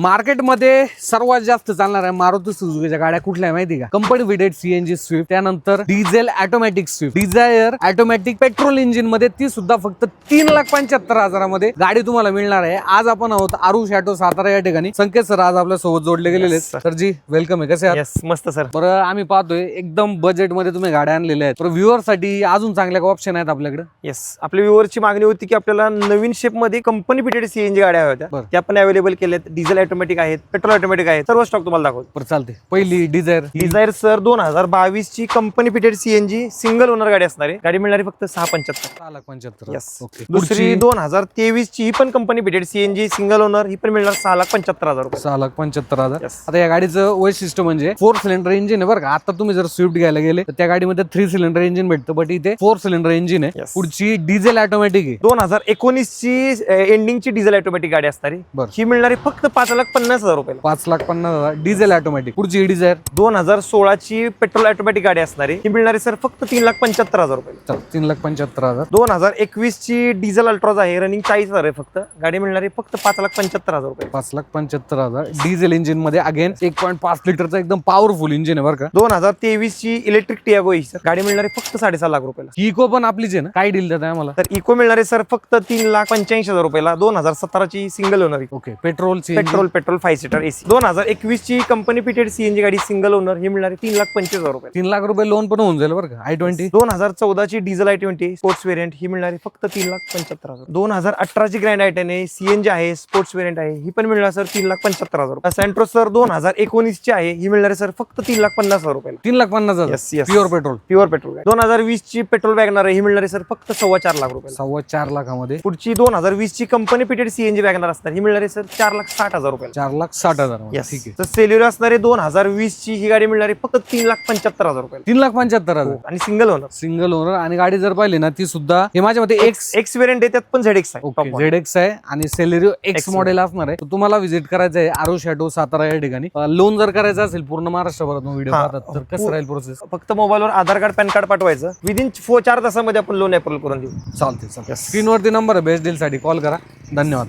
मार्केटमध्ये सर्वात जास्त चालणाऱ्या मारुती सुझुकीच्या गाड्या कुठल्या माहिती का? कंपनी फिटेड सीएनजी स्विफ्ट, त्यानंतर diesel automatic Swift, Dzire automatic petrol engine मध्ये, ती सुद्धा फक्त 3,75,000 मध्ये गाडी तुम्हाला मिळणार आहे. आज आपण आहोत आरुष ऑटो सातारा या ठिकाणी. संकेत सर आज आपल्या सोबत जोडले गेलेले आहेत. सर जी वेलकम आहे, कसे आहात? मस्त सर. बरं, आम्ही पाहतोय एकदम बजेट मध्ये तुम्ही गाड्या आणलेल्या आहेत. तर व्ह्युअर साठी अजून चांगल्या ऑप्शन आहेत आपल्याकडे. येस, आपल्या व्ह्युअरची मागणी होती की आपल्याला नवीन शेप मध्ये कंपनी फिटेड सीएनजी गाड्या होत्या, त्या पण अवेलेबल केल्यात. डिझेल ऑटोमॅटिक आहेत, पेट्रोल ऑटोमॅटिक आहेत, सर्व स्टॉक तुम्हाला दाखवतो. बरं चालते. पहिली डिझायर सर 2022 ची company fitted CNG single owner गाडी असणार आहे. गाडी मिळणारी फक्त 6,75,000. येस. दुसरी 2023 ची ही पण company fitted CNG single owner, ही पण मिळणार 6,75,000 रुपये. 6,75,000. आता या गाडीचं वैशिष्ट्य म्हणजे 4 सिलेंडर इंजिन आहे बरं का. आता तुम्ही जर स्विफ्ट घ्यायला गेले तर त्या गाडीमध्ये 3 सिलेंडर इंजिन भेटतं, बट इथे 4 सिलेंडर इंजिन आहे. पुढची डिझेल ऑटोमॅटिक आहे. 2019 ची एंडिंग ची डिझेल ऑटोमॅटिक गाडी असणार आहे. ही मिळणारी फक्त 5,50,000 रुपये. 5,50,000 डिझेल ऑटोमॅटिक. पुढची डिझायर 2016 ची पेट्रोल ऑटोमॅटिक गाडी असणार आहे. ही मिळणारी सर फक्त 3,75,000 रुपये. 3,75,000. 2021 ची डिझेल अल्ट्राज आहे, रनिंग 40,000 आहे फक्त. गाडी मिळणारी फक्त 5,75,000 रुपये. 5,75,000 डिझेल इंजिन मध्ये. अगेन 1.5 लिटरचा एकदम पॉवरफुल इंजिन आहे बरं का. 2023 ची इलेक्ट्रिक टियागो ही सर गाडी मिळणारी फक्त 6.5 लाख रुपयाला. इको पण आपलीच आहे ना? काय डील देत आहे आम्हाला? तर इको मिळणारे सर फक्त 3,85,000 रुपयाला. 2017 ची single owner. Okay. Petrol 5 seater AC. 2021 ची कंपनी फिटेड सीएनजी गाडी सिंगल ओनर, ही मिळणारी 3,25,000 रुपये. 3 लाख रुपये लोन पण होऊन जाईल बरं का. i20. 2014 ची डिझेल i20 स्पोर्ट्स वेरियंट, ही मिळणारी फक्त 3,75,000. 2018 ची ग्रँड i10 आहे, सीएनजी आहे, स्पोर्ट्स वेरियंट आहे, ही पण मिळणार सर 3,75,000 रुपये. सेंट्रो सर 2019 ची आहे, ही मिळणारी सर फक्त 3,50,000 रुपयाला. 3,50,000 प्युअर पेट्रोल. 2020 ची पेट्रोल वॅगनर आहे, ही मिळणारी सर फक्त 4.25 लाख रुपये. 4.25 लाखामध्ये. पुढची 2020 ची कंपनी फिटेड सीएनजी वॅगनर असणार, ही मिळणारी सर 4,60,000 रुपये. 4,60,000. ठीक आहे. तर सेल्युलर असणारे 2020 ची ही गाडी मिळणारी फक्त 3,75,000 रुपये. 3,75,000 आणि सिंगल ओनर. आणि गाडी जर पाहिली ना, ती सुद्धा हे माझ्या मते एक्स वेरियंट आहे, त्यात पण ZX आहे. ZX आहे आणि सेलेरिओ एक्स मॉडेल असणार आहे. तुम्हाला व्हिजिट करायचं आहे आरुष ऑटो सातारा या ठिकाणी. लोन जर करायचं असेल पूर्ण महाराष्ट्रभरात व्हिडिओ पाहतात तर कसं राहील प्रोसेस? फक्त मोबाईलवर आधार कार्ड पॅन कार्ड पाठवायचं. विदिन 4 तासामध्ये आपण लोन अप्रूव्ह करून देऊ. चालते. स्क्रीनवरती नंबर आहे, बेस्ट डील साठी कॉल करा. धन्यवाद.